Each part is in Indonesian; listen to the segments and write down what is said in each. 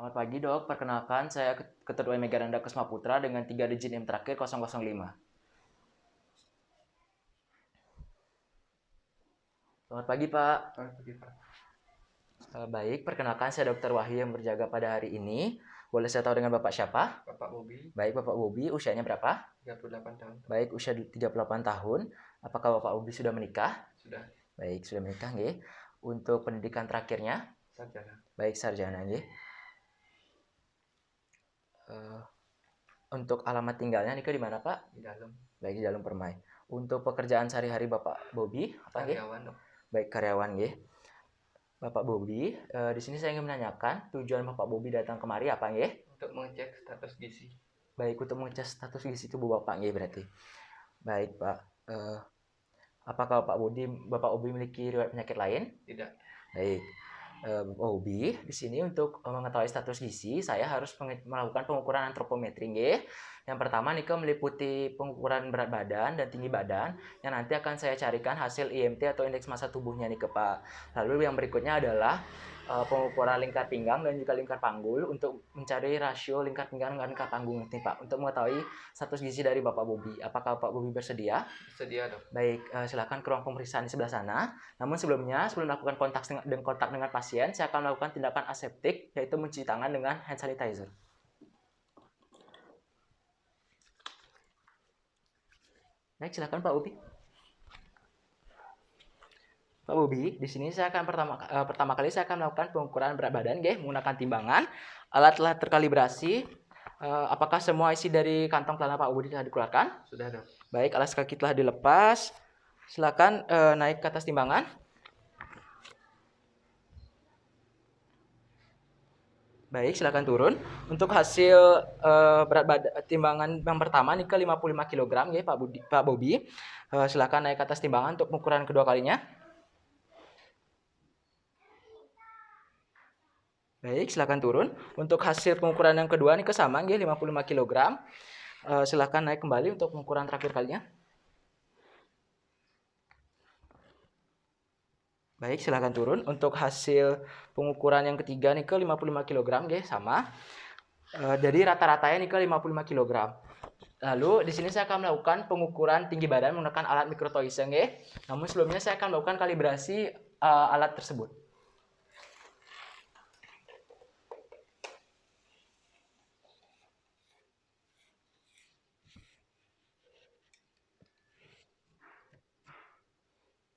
Selamat pagi dok, perkenalkan saya Ketua Mega Randa Kusma Putra dengan 3 digit NIM terakhir 005. Selamat pagi Pak. Selamat pagi, Pak. Baik, perkenalkan saya Dr. Wahyu yang berjaga pada hari ini. Boleh saya tahu dengan Bapak siapa? Bapak Bobi, Baik, Bapak Bobi, usianya berapa? 38 tahun. Baik, usia 38 tahun. Apakah Bapak Bobi sudah menikah? Sudah. Baik, sudah menikah nggih. Untuk pendidikan terakhirnya? Sarjana. Baik, sarjana nggih. Untuk alamat tinggalnya nikah di mana Pak? Di dalam. Baik, di dalam Permai. Untuk pekerjaan sehari-hari Bapak Bobi apa nggih? Karyawan, dok. Baik, karyawan nggih. Bapak Bobi, di sini saya ingin menanyakan tujuan Bapak Bobi datang kemari apa nggih? Untuk mengecek status gizi. Baik, untuk mengecek status gizi tubuh Bapak nggih berarti. Baik, Pak. Apakah Bapak Bobi memiliki riwayat penyakit lain? Tidak. Baik. Bapak Bobi, di sini untuk mengetahui status gizi, saya harus melakukan pengukuran antropometri nggih. Yang pertama nih meliputi pengukuran berat badan dan tinggi badan yang nanti akan saya carikan hasil IMT atau indeks massa tubuhnya nih Pak. Lalu yang berikutnya adalah pengukuran lingkar pinggang dan juga lingkar panggul untuk mencari rasio lingkar pinggang dengan lingkar panggung nih Pak untuk mengetahui status gizi dari Bapak Bobi. Apakah Bapak Bobi bersedia? Bersedia, dok. Baik, silakan ke ruang pemeriksaan di sebelah sana. Namun sebelum melakukan kontak dengan pasien, saya akan melakukan tindakan aseptik yaitu mencuci tangan dengan hand sanitizer. Baik, silakan Pak Bobi. Pak Bobi, di sini saya akan pertama kali saya akan melakukan pengukuran berat badan menggunakan timbangan. Alat telah terkalibrasi. Apakah semua isi dari kantong celana Pak Bobi telah dikeluarkan? Sudah, dok. Baik, alas kaki telah dilepas. Silakan naik ke atas timbangan. Baik, silakan turun. Untuk hasil berat badan timbangan yang pertama nih ke 55 kg ya Pak Bobi. Silakan naik ke atas timbangan untuk pengukuran kedua kalinya. Baik, silakan turun. Untuk hasil pengukuran yang kedua nih ke sama ya 55 kg. Silakan naik kembali untuk pengukuran terakhir kalinya. Baik, silakan turun. Untuk hasil pengukuran yang ketiga nih ke 55 kg sama. Jadi rata-ratanya nih ke 55 kg. Lalu di sini saya akan melakukan pengukuran tinggi badan menggunakan alat mikrotoise Namun sebelumnya saya akan melakukan kalibrasi alat tersebut.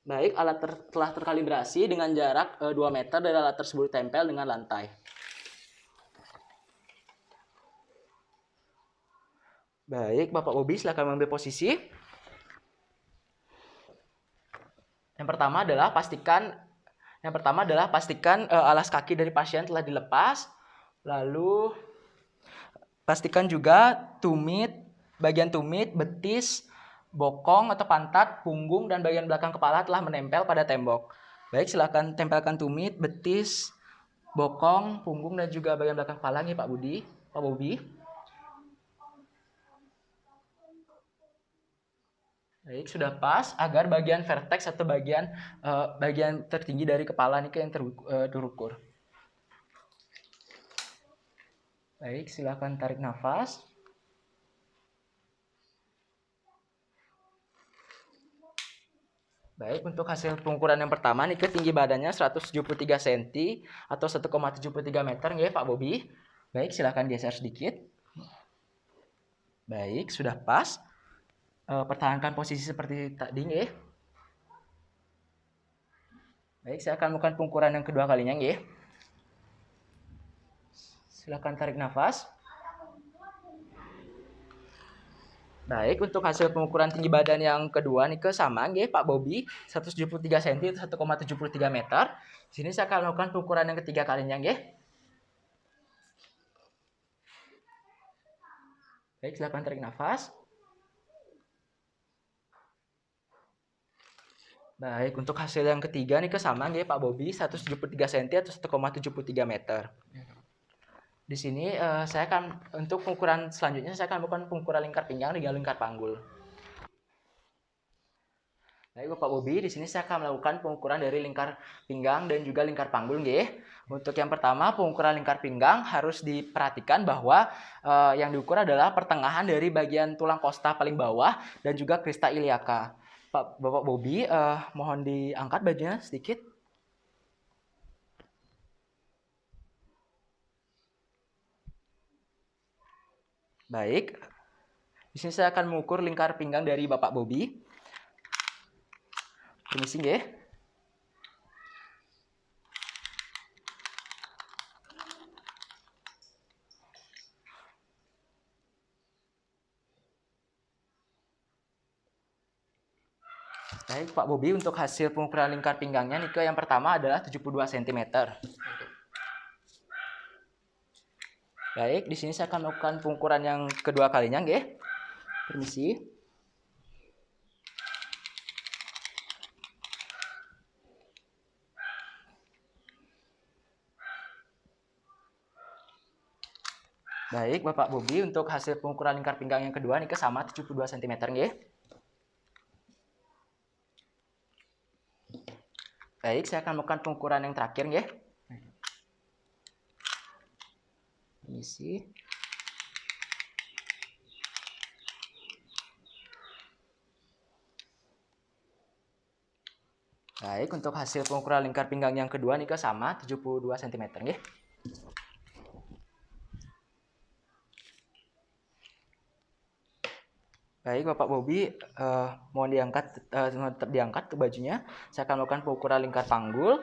Baik, alat telah terkalibrasi dengan jarak 2 meter dari alat tersebut tempel dengan lantai. Baik, Bapak Bobi silakan mengambil posisi. Yang pertama adalah pastikan alas kaki dari pasien telah dilepas. Lalu pastikan juga bagian tumit, betis, bokong atau pantat, punggung dan bagian belakang kepala telah menempel pada tembok. Baik, silakan tempelkan tumit, betis, bokong, punggung dan juga bagian belakang kepala nih Pak Bobi. Baik, sudah pas agar bagian vertex atau bagian tertinggi dari kepala nih yang terukur. Baik, silakan tarik nafas. Baik, untuk hasil pengukuran yang pertama nih tinggi badannya 173 cm atau 1,73 meter ya Pak Bobi. Baik, silakan geser sedikit. Baik, sudah pas. Pertahankan posisi seperti tadi ya. Baik, saya akan melakukan pengukuran yang kedua kalinya ya. Silakan tarik nafas. Baik, untuk hasil pengukuran tinggi badan yang kedua nih sama Pak Bobi 173 cm atau 1,73 meter. Di sini saya akan melakukan pengukuran yang ketiga kalinya Baik, silakan tarik nafas. Baik, untuk hasil yang ketiga nih sama Pak Bobi 173 cm atau 1,73 meter. Di sini saya akan untuk pengukuran selanjutnya saya akan melakukan pengukuran lingkar pinggang dan lingkar panggul. Baik Bapak Bobi, di sini saya akan melakukan pengukuran dari lingkar pinggang dan juga lingkar panggul Untuk yang pertama, pengukuran lingkar pinggang harus diperhatikan bahwa yang diukur adalah pertengahan dari bagian tulang kosta paling bawah dan juga krista iliaka. Bapak Bobby, mohon diangkat bajunya sedikit. Baik, di sini saya akan mengukur lingkar pinggang dari Bapak Bobby. Permisi nggih. Baik, Pak Bobby, untuk hasil pengukuran lingkar pinggangnya nih, yang pertama adalah 72 cm. Baik, di sini saya akan melakukan pengukuran yang kedua kalinya, nggih. Permisi. Baik, Bapak Bobby, untuk hasil pengukuran lingkar pinggang yang kedua nih sama 72 cm, nggih. Baik, saya akan melakukan pengukuran yang terakhir, nggih. Permisi. Baik, untuk hasil pengukuran lingkar pinggang yang kedua nih sama 72 cm, nggih. Baik, Bapak Bobby, mohon tetap diangkat ke bajunya. Saya akan melakukan pengukuran lingkar panggul.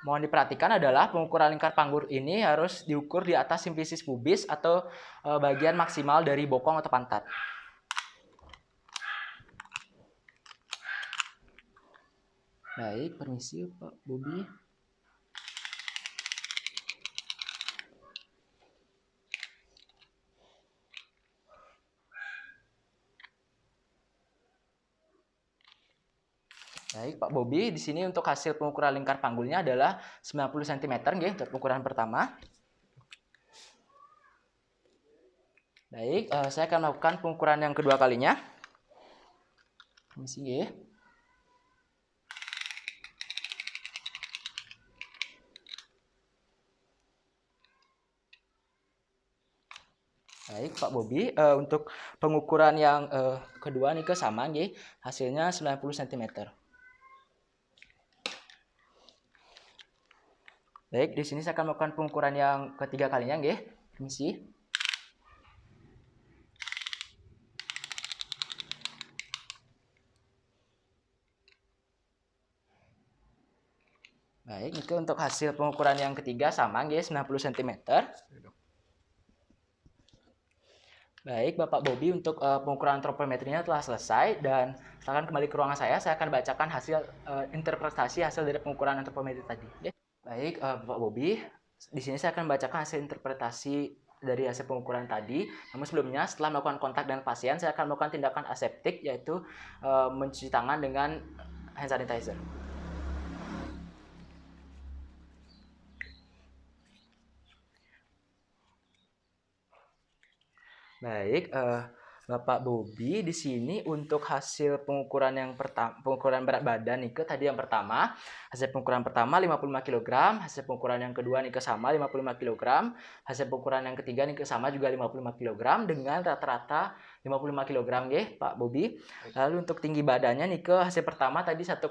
Mohon diperhatikan adalah pengukuran lingkar panggul ini harus diukur di atas simplicis pubis atau bagian maksimal dari bokong atau pantat. Baik, permisi Pak Bobby. Baik, Pak Bobby, di sini untuk hasil pengukuran lingkar panggulnya adalah 90 cm, nggih, untuk pengukuran pertama. Baik, saya akan melakukan pengukuran yang kedua kalinya. Permisi, nggih. Baik, Pak Bobby, untuk pengukuran yang kedua nih sama, nggih, hasilnya 90 cm. Baik, di sini saya akan melakukan pengukuran yang ketiga kalinya, nggih. Permisi. Baik, itu untuk hasil pengukuran yang ketiga sama, nggih, 90 cm. Baik, Bapak Bobby, untuk pengukuran antropometrinya telah selesai dan silakan kembali ke ruangan saya akan bacakan hasil interpretasi hasil dari pengukuran antropometri tadi. Baik, Bapak Bobby, di sini saya akan bacakan hasil interpretasi dari hasil pengukuran tadi. Namun sebelumnya, setelah melakukan kontak dengan pasien, saya akan melakukan tindakan aseptik, yaitu mencuci tangan dengan hand sanitizer. Baik, Bapak Bobby, di sini untuk hasil pengukuran yang pertama, pengukuran berat badan nih tadi yang pertama, hasil pengukuran pertama 55 kg, hasil pengukuran yang kedua nih sama 55 kg, hasil pengukuran yang ketiga nih sama juga 55 kg dengan rata-rata 55 kg, nggih, Pak Bobby. Lalu untuk tinggi badannya nih hasil pertama tadi 1,73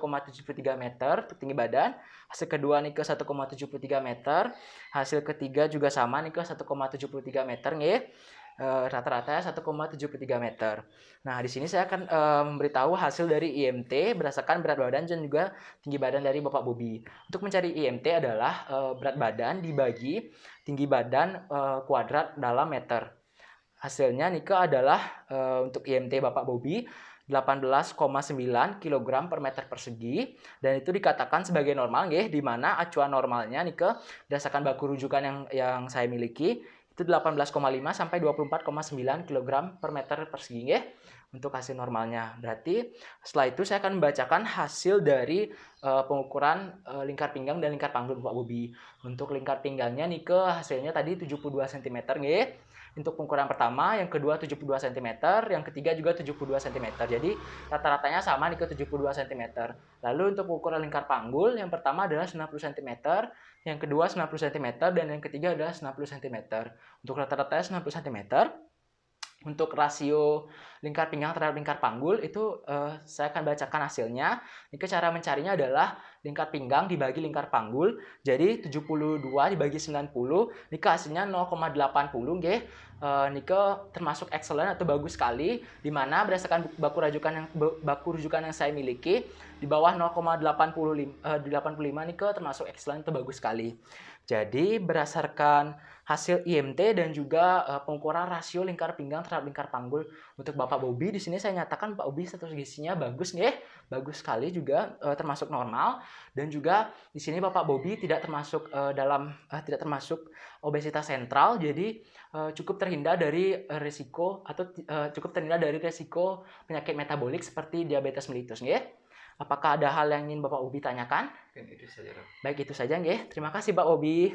meter untuk tinggi badan, hasil kedua nih 1,73 meter, hasil ketiga juga sama nih 1,73 meter, nggih. Rata-rata 1,73 meter. Nah, di sini saya akan memberitahu hasil dari IMT berdasarkan berat badan dan juga tinggi badan dari Bapak Bobby. Untuk mencari IMT adalah berat badan dibagi tinggi badan kuadrat dalam meter. Hasilnya Nika adalah untuk IMT Bapak Bobby 18,9 kg per meter persegi dan itu dikatakan sebagai normal, nggih, di mana acuan normalnya Nika berdasarkan baku rujukan yang saya miliki itu 18,5 sampai 24,9 kg per meter persegi, nggih. untuk hasil normalnya. Berarti setelah itu saya akan membacakan hasil dari pengukuran lingkar pinggang dan lingkar panggul Bapak Bobi. Untuk lingkar pinggangnya nih ke hasilnya tadi 72 cm nggih. Untuk pengukuran pertama, yang kedua 72 cm, yang ketiga juga 72 cm. Jadi rata-ratanya sama nih ke 72 cm. Lalu untuk pengukuran lingkar panggul, yang pertama adalah 90 cm, yang kedua 90 cm, dan yang ketiga adalah 90 cm. Untuk rata-ratanya 90 cm. Untuk rasio lingkar pinggang terhadap lingkar panggul itu saya akan bacakan hasilnya. Ini cara mencarinya adalah lingkar pinggang dibagi lingkar panggul. Jadi 72 dibagi 90, ini hasilnya 0,80 nggih. Nike termasuk excellent atau bagus sekali, di mana berdasarkan baku rujukan yang saya miliki di bawah 0,85 nike termasuk excellent atau bagus sekali. Jadi berdasarkan hasil IMT dan juga pengukuran rasio lingkar pinggang terhadap lingkar panggul untuk Bapak Bobi, di sini saya nyatakan Pak Bobi status gizinya bagus nggih, bagus sekali juga, termasuk normal. Dan juga di sini Bapak Bobi tidak termasuk tidak termasuk obesitas sentral, jadi cukup terhindar dari risiko atau cukup terhindar dari risiko penyakit metabolik seperti diabetes mellitus nggih. Apakah ada hal yang ingin Bapak Bobi tanyakan? Mungkin itu saja, Dok. Baik, itu saja nggih. Terima kasih Pak Bobi.